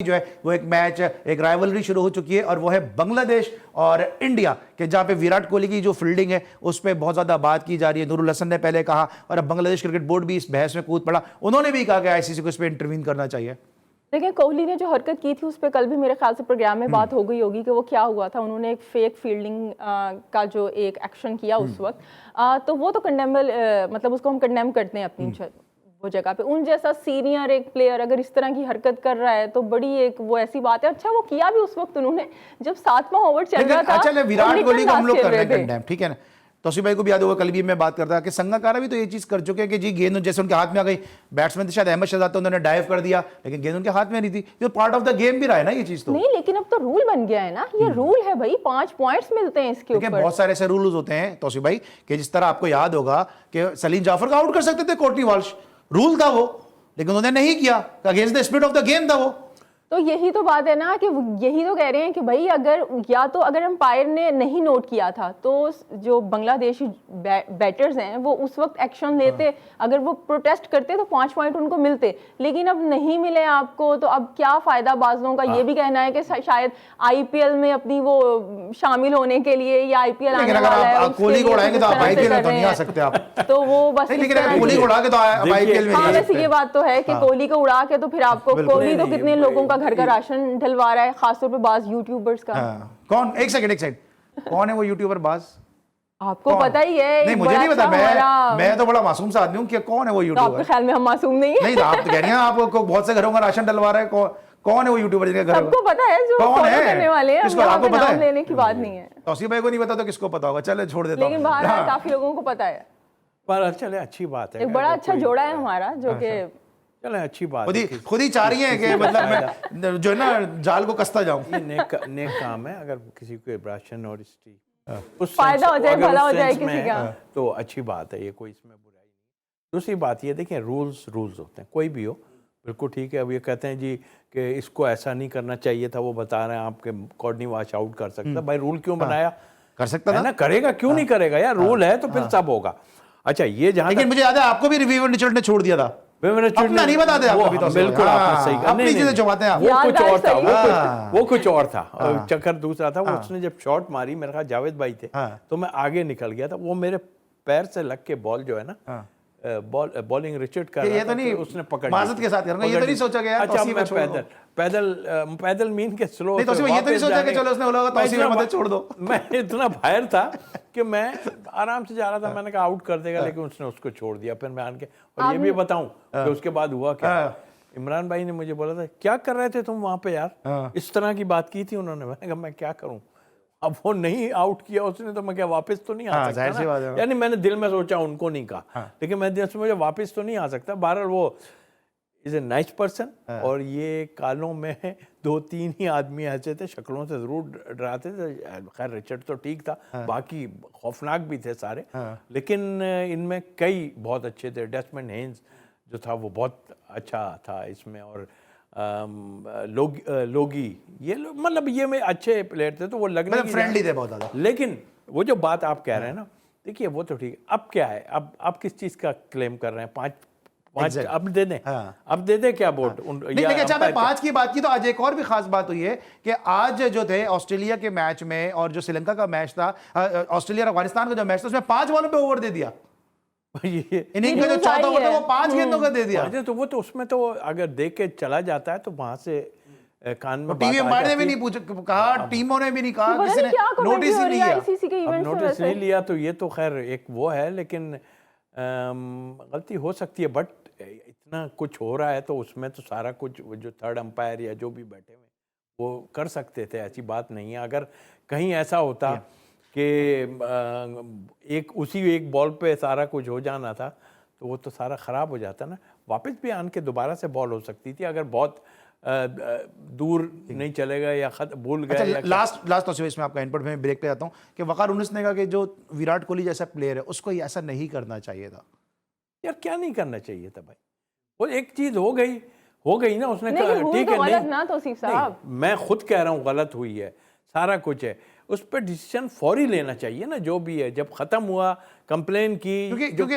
जो है वो एक मैच, एक राइवलरी शुरू हो चुकी है और वो है बांग्लादेश और इंडिया के, जहां पे विराट कोहली की जो फील्डिंग है उस पर बहुत ज्यादा बात की जा रही है। नूरुल हसन ने पहले कहा और अब बांग्लादेश क्रिकेट बोर्ड भी इस बहस में कूद पड़ा। उन्होंने भी कहा कि आईसीसी को इस पर इंटरवीन करना चाहिए। देखिए, कोहली ने जो हरकत की थी उस पर कल भी मेरे ख्याल से प्रोग्राम में बात हो गई होगी कि वो क्या हुआ था। उन्होंने एक फेक फील्डिंग का जो एक एक्शन किया उस वक्त, तो वो तो कंडेमेबल, मतलब उसको हम कंडेम करते हैं अपनी वो जगह पे। उन जैसा सीनियर एक प्लेयर अगर इस तरह की हरकत कर रहा है तो बड़ी एक वो ऐसी बात है। अच्छा, वो किया भी उस वक्त उन्होंने जब 7वां ओवर चल रहा था। अच्छा, विराट कोहली को हम लोग कर रहे हैं कंडेम, ठीक है ना। तौसीफ भाई को भी याद होगा, कल भी मैं बात करता कि संगकारा भी तो ये चीज कर चुके हैं कि जी गेंद जैसे उनके हाथ में आ गई, बैट्समैन थे शायद अहमद शहजाद, तो उन्होंने डाइव कर दिया लेकिन गेंद उनके हाथ में नहीं थी। ये पार्ट ऑफ द गेम भी रहा है ना ये चीज। तो नहीं, लेकिन अब तो रूल बन गया है ना, ये रूल है भाई, 5 पॉइंट्स मिलते हैं इसके ऊपर। बहुत सारे ऐसे रूल्स होते हैं तौसीफ भाई कि जिस तरह आपको याद होगा कि सलीम जाफर का आउट कर सकते थे कोर्टनी वॉल्श, रूल था वो, लेकिन उन्होंने नहीं किया, against the spirit of the game था वो। तो यही तो बात है ना कि यही तो कह रहे हैं कि भाई अगर या तो अगर अंपायर ने नहीं नोट किया था तो जो बांग्लादेशी बैटर्स हैं वो उस वक्त एक्शन लेते, अगर वो प्रोटेस्ट करते तो 5 पॉइंट उनको मिलते, लेकिन अब नहीं मिले आपको। तो अब क्या फायदा बाजों का। ये भी कहना है कि शायद आईपीएल में अपनी वो शामिल होने के लिए, या आईपीएल आने वाला है, कोहली को उड़ाएंगे तो आप आईपीएल में तो नहीं आ सकते आप। तो वो बस कोहली को उड़ा के तो आईपीएल में नहीं आ सकते। ये बात तो है कि कोहली को उड़ा के तो फिर आपको, कोहली तो कितने लोगों का घर का राशन ढलवा रहा है, खासतौर पे बाज यूट्यूबर्स का। कौन, एक सेकंड, कौन है वो यूट्यूबर बाज? आपको पता ही है। नहीं, मुझे नहीं पता, मैं तो बड़ा मासूम सा आदमी हूँ कि कौन है वो यूट्यूबर। तो आपके ख्याल में हम मासूम नहीं है? नहीं, आप तो कह रही हैं आपको बहुत से घरों का राशन डलवा रहा है। कौन है वो यूट्यूबर जिनके घर? सबको पता है, जो फॉलो करने वाले हैं। किसको आपको पता है? लेने की बात नहीं है। तौसीफ भाई को नहीं पता तो किसको पता होगा? चले छोड़ देता हूं। लेकिन बाहर काफी लोगों को पता है। पर चले, अच्छी बात है, एक बड़ा अच्छा जोड़ा है हमारा, जो कि चले अच्छी बात खुद ही चाह रही है कि मतलब मैं जो है ना जाल को कसता जाऊं। ये नेक काम है। अगर किसी को राशन और उस फायदा हो जाए, भला हो जाए किसी का, तो अच्छी बात है, ये कोई इसमें बुराई नहीं। दूसरी बात ये देखिए, रूल्स होते हैं, कोई भी हो, बिल्कुल ठीक है। अब ये कहते हैं जी कि इसको ऐसा नहीं करना चाहिए था, वो बता रहे हैं आपके कोर्टनी वॉश आउट कर सकता। भाई रूल क्यों बनाया? कर सकता था ना, करेगा क्यों नहीं करेगा यार, रूल है तो फिर सब होगा। अच्छा, ये जहां, लेकिन मुझे याद है आपको भी रिव्यू रिचर्ड ने छोड़ दिया था, अपना नहीं बताते आप कभी। तो बिल्कुल आपने सही कहा, अपनी चीजें छुपाते हैं आप। वो कुछ और था, वो कुछ और था, चक्कर दूसरा था। उसने जब शॉट मारी, मेरे ख्याल जावेद भाई थे, तो मैं आगे निकल गया था, वो मेरे पैर से लग के बॉल जो है ना, बॉलिंग रिचर्ड कर ये तो नहीं, उसने पकड़ माजत के साथ करूंगा, ये तो नहीं सोचा गया। अच्छा, मैं पैदल मीन के स्लो, ये तो नहीं सोचा कि चलो उसने बोला होगा तौसीफ अहमद छोड़ दो। मैं इतना बाहर था कि मैं आराम से जा रहा था, मैंने कहा आउट कर देगा, लेकिन उसने उसको छोड़ दिया। फिर मैं आन के, और ये भी बताऊं कि उसके बाद हुआ क्या। इमरान भाई ने मुझे बोला था, क्या कर रहे थे तुम वहां पे यार, इस तरह की बात की थी उन्होंने। मैंने कहा मैं क्या करूं, अब वो नहीं आउट किया उसने तो मैं क्या वापस तो नहीं आ सकता ना? यानी मैंने दिल में सोचा, उनको नहीं कहा, लेकिन मैं दिल से मुझे वापस तो नहीं आ सकता। बहरहाल वो इज ए नाइस पर्सन, और ये कालों में 2-3 ही आदमी ऐसे थे, शक्लों से जरूर डराते थे। खैर रिचर्ड तो ठीक था, बाकी खौफनाक भी थे सारे, लेकिन इनमें कई बहुत अच्छे थे। डेस्मंड हेन्स जो था वो बहुत अच्छा था इसमें, और लोगी, ये मतलब ये में अच्छे प्लेयर थे, तो वो लगने मतलब फ्रेंडली थे बहुत ज्यादा। लेकिन वो जो बात आप कह रहे हैं ना, देखिए वो तो ठीक है। अब क्या है, अब किस चीज का क्लेम कर रहे हैं? 5 अब दे दें, अब दे दें क्या वोट? नहीं, अच्छा, मैं 5 की बात की तो आज एक और भी खास बात हुई है कि आज जो थे ऑस्ट्रेलिया के मैच में और जो श्रीलंका का मैच था, ऑस्ट्रेलिया और अफगानिस्तान का जो मैच था, उसमें 5 बॉलों पे ओवर दे दिया। इनिंग का जो चौथा ओवर था वो 5 गेंदों का दे दिया। तो वो तो उसमें तो अगर देख के चला जाता है तो वहां से कान में टीवी एम्पायर ने भी नहीं पूछा, कहा टीमों ने भी नहीं कहा, किसी ने नोटिस ही नहीं लिया। नोटिस नहीं लिया तो ये तो खैर एक वो है, लेकिन गलती हो सकती है। बट इतना कुछ हो रहा है तो उसमें तो सारा कुछ जो थर्ड अंपायर या जो भी बैठे हुए वो कर सकते थे, ऐसी बात नहीं है। अगर कहीं ऐसा होता कि एक बॉल पे सारा कुछ हो जाना था तो वो तो सारा ख़राब हो जाता ना। वापस भी आन के दोबारा से बॉल हो सकती थी, अगर बहुत दूर नहीं चलेगा या भूल गए। अच्छा, लास्ट तो इसमें आपका इनपुट में ब्रेक पे जाता हूँ कि वकार उन्नीस ने कहा कि जो विराट कोहली जैसा प्लेयर है उसको ऐसा नहीं करना चाहिए था। यार क्या नहीं करना चाहिए था भाई, वो एक चीज हो गई ना, उसने कहा ठीक है, गलत ना तौसीफ साहब, मैं खुद कह रहा हूँ गलत हुई है, सारा कुछ है, उस पर डिसीजन फौरी लेना चाहिए ना, जो भी है। जब खत्म हुआ कंप्लेन की, क्योंकि